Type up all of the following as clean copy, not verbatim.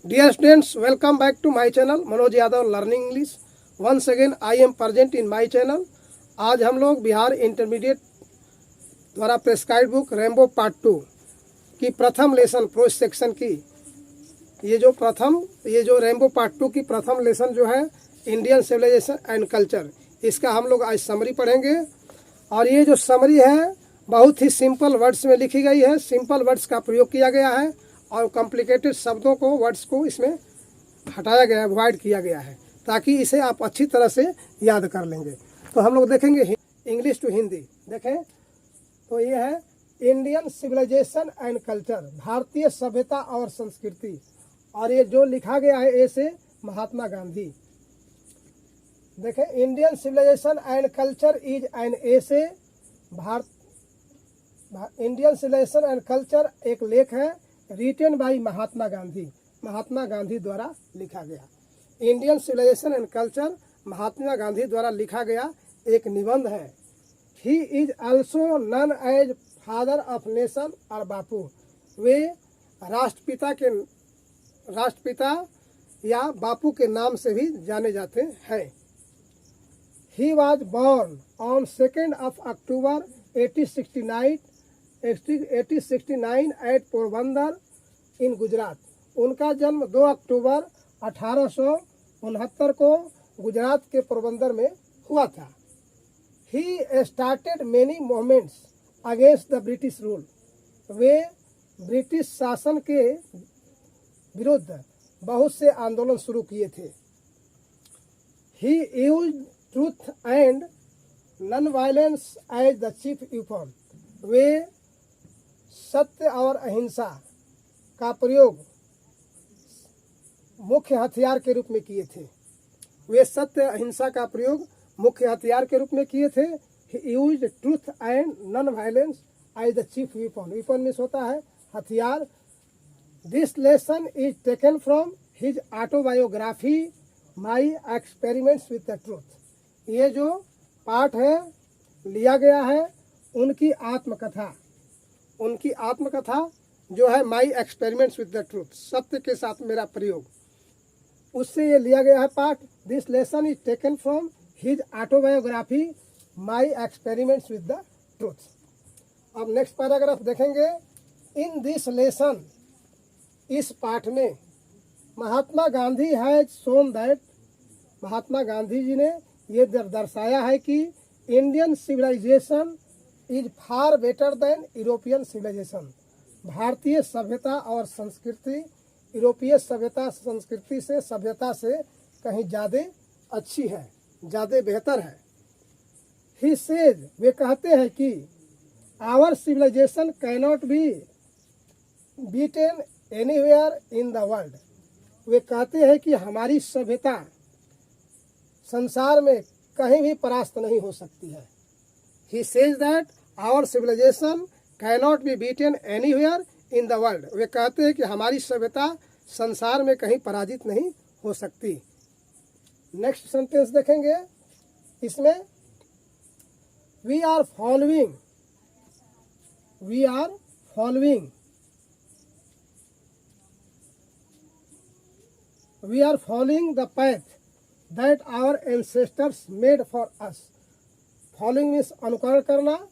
Dear students, welcome back to my channel Manoj Yadav learning English. Once again I am present in my channel. आज हम लोग Bihar intermediate द्वारा prescribe book rainbow part 2 की प्रथम lesson pro section की ये जो रेम्बो पार्ट 2 की प्रथम लेसन जो है इंडियन सिविलाइजेशन एंड कल्चर, इसका हम लोग आज समरी पढ़ेंगे। और ये जो समरी है बहुत ही सिंपल वर्ड्स में लिखी गई है। सिंपल वर्ड्स का प्रयोग किया गया है और कॉम्प्लिकेटेड शब्दों को, वर्ड्स को इसमें हटाया गया है, अवॉइड किया गया है, ताकि इसे आप अच्छी तरह से याद कर लेंगे। तो हम लोग देखेंगे इंग्लिश टू हिंदी। देखें तो ये है इंडियन सिविलाइजेशन एंड कल्चर, भारतीय सभ्यता और संस्कृति। और ये जो लिखा गया है ए से महात्मा गांधी। देखें Indian civilisation and culture is an essay. Indian civilisation and culture एक लेख है रिटेन बाई महात्मा गांधी द्वारा लिखा गया। Indian civilisation and culture Mahatma Gandhi द्वारा लिखा गया एक निबंध है। He is also known as father of nation और बापू। वे राष्ट्रपिता या बापू के नाम से भी जाने जाते हैं। He was born on 2 October 1869 at Porbandar in Gujarat. उनका जन्म 2 अक्टूबर 1869 को गुजरात के पोरबंदर में हुआ था। He started many movements against the British rule. वे ब्रिटिश शासन के विरुद्ध बहुत से आंदोलन शुरू किए थे। He used truth and non violence as the chief weapon. वे सत्य और अहिंसा का प्रयोग मुख्य हथियार के रूप में किए थे। वे सत्य अहिंसा का प्रयोग मुख्य हथियार के रूप में किए थे। He used truth and non-violence as the chief weapon. Weapon means होता है हथियार। This lesson is taken from his autobiography, My Experiments with the Truth. ये जो पाठ है लिया गया है उनकी आत्मकथा जो है माई एक्सपेरिमेंट्स विद द ट्रूथ, सत्य के साथ मेरा प्रयोग, उससे ये लिया गया है पाठ। This lesson is taken from his autobiography my experiments with the truth. अब नेक्स्ट पैराग्राफ देखेंगे। इन दिस लेसन, इस पाठ में Mahatma Gandhi has shown that, Mahatma Gandhi ji ने ये दर्शाया है कि Indian civilization is far better than European civilization. भारतीय सभ्यता और संस्कृति यूरोपीय सभ्यता से कहीं ज़्यादा अच्छी है, ज़्यादा बेहतर है। ही सेज, वे कहते हैं कि our civilisation cannot be beaten anywhere in the world. वे कहते हैं कि हमारी सभ्यता संसार में कहीं भी परास्त नहीं हो सकती है। He says that our civilisation cannot be beaten anywhere in the world. वे कहते हैं कि हमारी सभ्यता संसार में कहीं पराजित नहीं हो सकती। नेक्स्ट सेंटेंस देखेंगे। इसमें we are following the path that our ancestors made for us. Following means अनुकरण करना।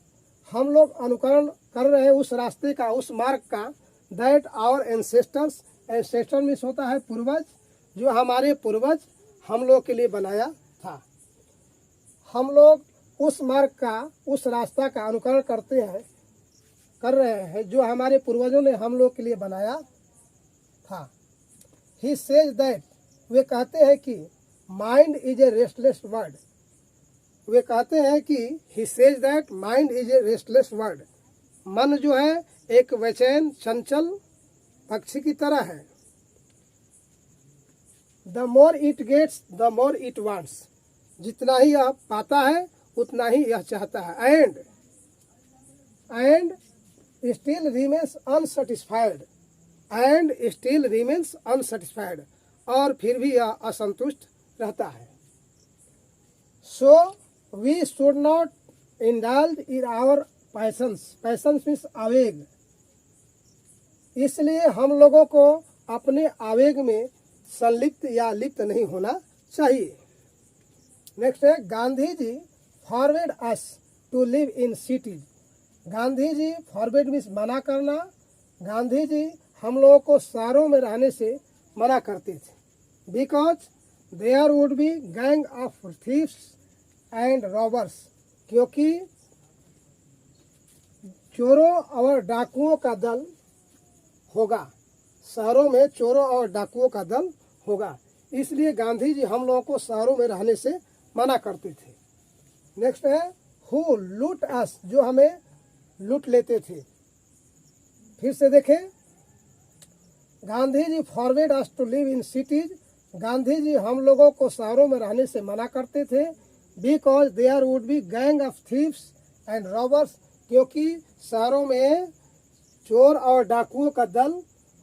हम लोग अनुकरण कर रहे हैं उस रास्ते का, उस मार्ग का। That our ancestors, ancestor means होता है पूर्वज, जो हमारे पूर्वज हम लोग के लिए बनाया था। हम लोग उस मार्ग का, उस रास्ता का अनुकरण कर रहे हैं जो हमारे पूर्वजों ने हम लोग के लिए बनाया था। ही सेज दैट, वे कहते हैं कि mind is a restless word. वे कहते हैं कि he says that mind is a restless word. मन जो है एक बेचैन चंचल पक्षी की तरह है। The more it gets the more it wants. जितना ही यह पाता है उतना ही यह चाहता है। And still remains unsatisfied. और फिर भी यह असंतुष्ट रहता है। So we should not indulge in our passions means आवेग। इसलिए हम लोगों को अपने आवेग में संलिप्त या लिप्त नहीं होना चाहिए। नेक्स्ट है, Gandhi ji forward us to live in cities. Gandhi ji forward means मना करना। गांधी जी हम लोगों को शहरों में रहने से मना करते थे। Because there would be gang of thieves and robbers, क्योंकि चोरों और डाकुओं का दल होगा। शहरों में चोरों और डाकुओं का दल होगा, इसलिए गांधी जी हम लोगों को शहरों में रहने से मना करते थे। नेक्स्ट है, हु लूट अस, जो हमें लूट लेते थे। फिर से देखें, Gandhi ji forward us to live in cities. Gandhi ji हम लोगों को शहरों में रहने से मना करते थे। Because there would be gang of thieves and robbers, क्योंकि शहरों में चोर और डाकुओं का दल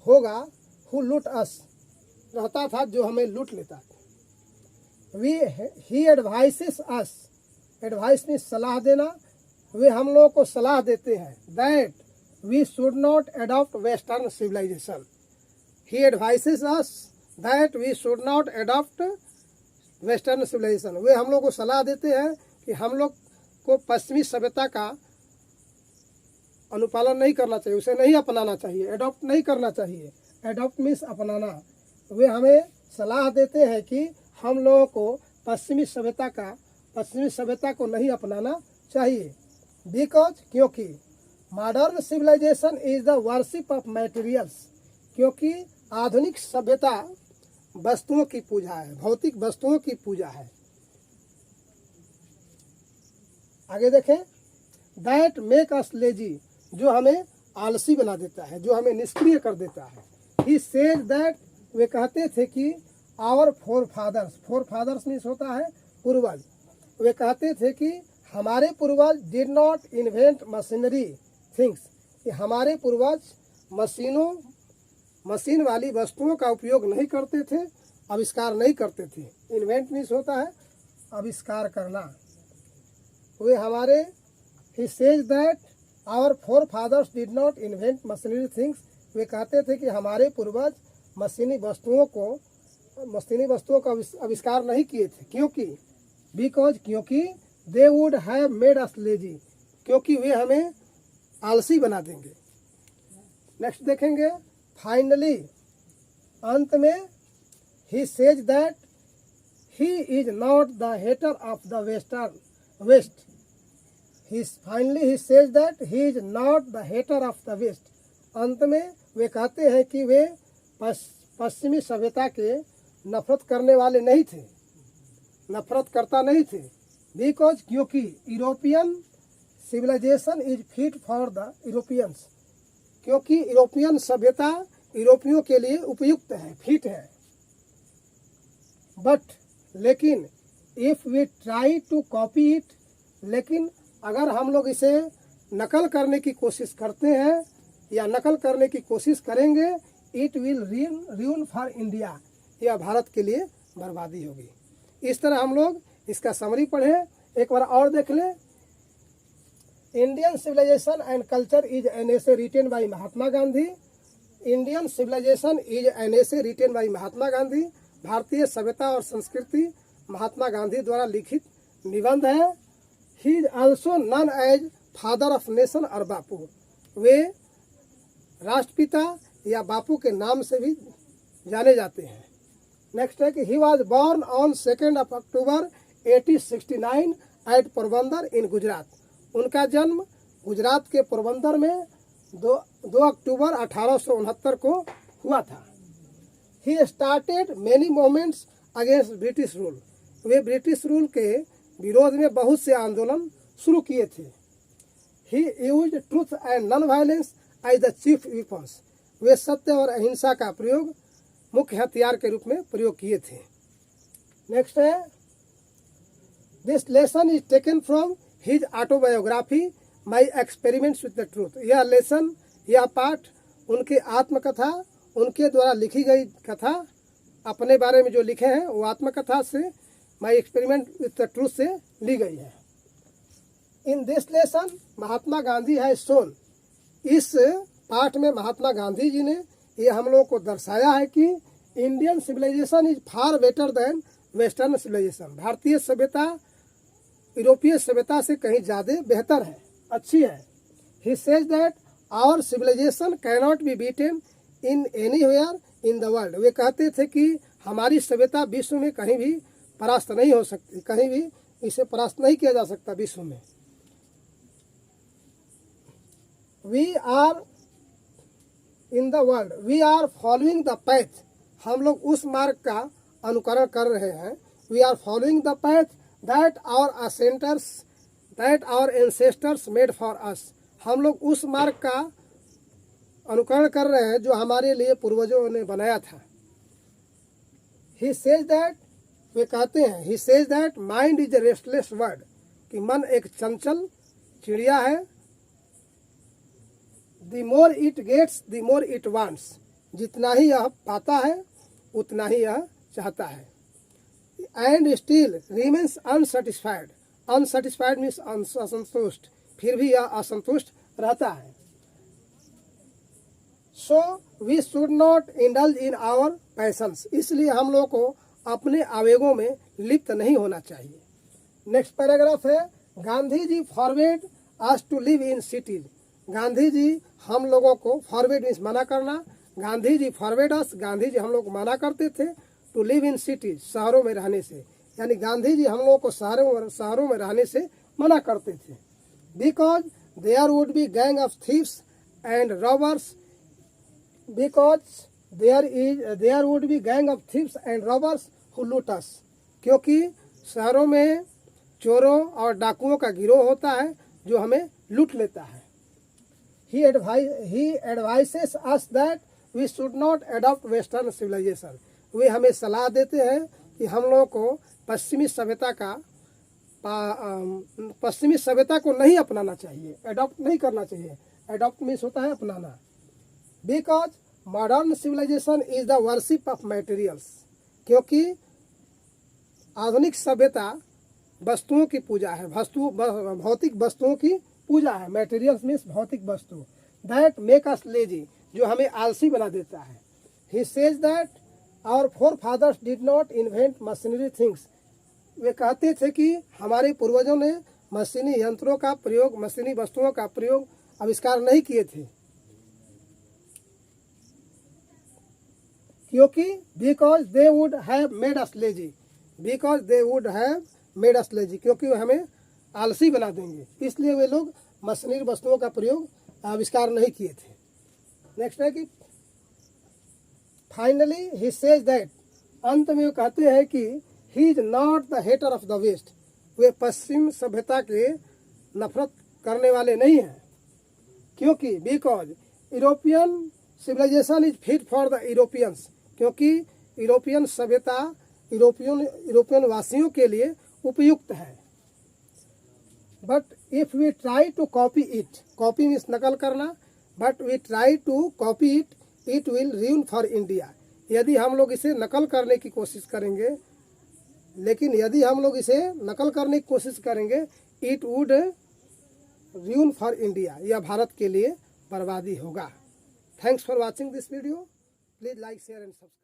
होगा। हु लूट अस, रहता था जो हमें लूट लेता था। ही एडवाइसेस अस, एडवाइस में सलाह देना। वे हम लोगों को सलाह देते हैं that we should not adopt western civilization. He advises us that we should not adopt western civilization. वे हम लोग को सलाह देते हैं कि हम लोग को पश्चिमी सभ्यता का अनुपालन नहीं करना चाहिए, उसे नहीं अपनाना चाहिए, एडॉप्ट नहीं करना चाहिए। एडॉप्ट मीन्स अपनाना। वे हमें सलाह देते हैं कि हम लोगों को पश्चिमी सभ्यता को नहीं अपनाना चाहिए। बिकॉज, क्योंकि modern civilization is the worship of materials, क्योंकि आधुनिक सभ्यता वस्तुओं की पूजा है, भौतिक वस्तुओं की पूजा है। आगे देखें, दैट मेक अस लेजी, जो हमें आलसी बना देता है, जो हमें निष्क्रिय कर देता है। ही सेज दैट, वे कहते थे कि आवर फोर फादर्स मीन्स होता है पूर्वज। वे कहते थे कि हमारे पूर्वज did not invent machinery things, कि हमारे पूर्वज मशीन वाली वस्तुओं का उपयोग नहीं करते थे, आविष्कार नहीं करते थे। इन्वेंट मीन्स होता है आविष्कार करना। वे हमारे, he says that our forefathers did not invent machinery things, वे कहते थे कि हमारे पूर्वज मशीनी वस्तुओं का आविष्कार नहीं किए थे। क्योंकि, बिकॉज, क्योंकि they would have made us lazy, क्योंकि वे हमें आलसी बना देंगे। नेक्स्ट देखेंगे, फाइनली, अंत में, he says that he is not the hater of the west. Finally he says that he is not the hater of the west. अंत में वे कहते हैं कि वे पश्चिमी सभ्यता के नफरत करने वाले नहीं थे, नफरत करता नहीं थे। बिकॉज, क्योंकि European civilization is fit for the Europeans, क्योंकि यूरोपियन सभ्यता यूरोपियों के लिए उपयुक्त है, फिट है। बट, लेकिन, if we try to copy it, लेकिन अगर हम लोग इसे नकल करने की कोशिश करते हैं या नकल करने की कोशिश करेंगे, it will ruin for India, यह भारत के लिए बर्बादी होगी। इस तरह हम लोग इसका समरी पढ़े, एक बार और देख लें। Indian civilisation and culture is an essay written by Mahatma Gandhi. Indian civilization is an essay written by Mahatma Gandhi. भारतीय सभ्यता और संस्कृति महात्मा गांधी द्वारा लिखित निबंध है। He is also known as father of nation और बापू, वे राष्ट्रपिता या बापू के नाम से भी जाने जाते हैं। नेक्स्ट है कि he was born on 2 October 1869 at Porbandar in Gujarat. उनका जन्म गुजरात के पोरबंदर में 2 अक्टूबर 1869 को हुआ था। He started many movements against British rule, वे ब्रिटिश रूल के विरोध में बहुत से आंदोलन शुरू किए थे। He used truth and non violence as the chief weapons, वे सत्य और अहिंसा का प्रयोग मुख्य हथियार के रूप में प्रयोग किए थे। नेक्स्ट है, this lesson is taken from his autobiography my experiments with the truth. यह लेसन, यह पाठ उनके आत्मकथा, उनके द्वारा लिखी गई कथा, अपने बारे में जो लिखे हैं वो आत्मकथा से my experiment with the truth से ली गई है। इन दिस लेसन महात्मा गांधी है शोन, इस पाठ में महात्मा गांधी जी ने ये हम लोगों को दर्शाया है कि Indian civilization is far better than western civilization. भारतीय सभ्यता यूरोपीय सभ्यता से कहीं ज़्यादा बेहतर है, अच्छी है। He says that our civilisation cannot be beaten in anywhere in the world. वे कहते थे कि हमारी सभ्यता विश्व में कहीं भी परास्त नहीं हो सकती, कहीं भी इसे परास्त नहीं किया जा सकता विश्व में। We are in the world, we are following the path. हम लोग उस मार्ग का अनुकरण कर रहे हैं। We are following the path that our ancestors made for us. हम लोग उस मार्ग का अनुकरण कर रहे हैं जो हमारे लिए पूर्वजों ने बनाया था। ही सेज दैट, वे कहते हैं, he says that mind is a restless word, कि मन एक चंचल चिड़िया है। The more it gets the more it wants. जितना ही यह पाता है उतना ही यह चाहता है। And still remains unsatisfied. Unsatisfied means असंतुष्ट, फिर भी यह असंतुष्ट रहता है। So we should not indulge in our passions. इसलिए हम लोग को अपने आवेगों में लिप्त नहीं होना चाहिए। नेक्स्ट पैराग्राफ है, Gandhi ji forward us to live in cities. Gandhi ji हम लोगों को, फॉरवर्ड मीन्स मना करना, गांधी जी फॉरवर्ड अस, गांधी जी हम लोग को मना करते थे, टू लिव इन सिटीज, शहरों में रहने से। यानी गांधी जी हम लोगों को शहरों में रहने से मना करते थे। Because there would be gang of thieves and robbers, because there would be gang of thieves and robbers who loot us. क्योंकि शहरों में चोरों और डाकुओं का गिरोह होता है जो हमें लूट लेता है। He advises us that we should not adopt Western civilization. वे हमें सलाह देते हैं कि हम लोगों को पश्चिमी सभ्यता को नहीं अपनाना चाहिए, अडॉप्ट नहीं करना चाहिए। अडॉप्ट मीन्स होता है अपनाना। Because modern civilization is the worship of materials. क्योंकि आधुनिक सभ्यता वस्तुओं की पूजा है, भौतिक वस्तुओं की पूजा है। मटेरियल्स मीन्स भौतिक वस्तु। दैट मेक अस लेजी, जो हमें आलसी बना देता है। He says that our forefathers did not invent machinery things. वे कहते थे कि हमारे पूर्वजों ने मशीनी यंत्रों का प्रयोग, मशीनी वस्तुओं का प्रयोग, आविष्कार नहीं किए थे। क्योंकि because they would have made us lazy, because they would have made us lazy, क्योंकि वे हमें आलसी बना देंगे, इसलिए वे लोग मशीनरी वस्तुओं का प्रयोग, आविष्कार नहीं किए थे। नेक्स्ट है कि फाइनली ही सेज दैट, अंत में वो कहते हैं कि he is not the hater of the west. वे पश्चिम सभ्यता के नफरत करने वाले नहीं हैं। क्योंकि because European civilization is fit for the Europeans, क्योंकि यूरोपियन सभ्यता यूरोपियन वासियों के लिए उपयुक्त है। But if we try to copy it, copy means नकल करना, but we try to copy it, it will ruin for India. यदि हम लोग इसे नकल करने की कोशिश करेंगे, लेकिन यदि हम लोग इसे नकल करने की कोशिश करेंगे, इट वुड रूइन फॉर इंडिया, यह भारत के लिए बर्बादी होगा। Thanks for watching this video. Please like, share and subscribe.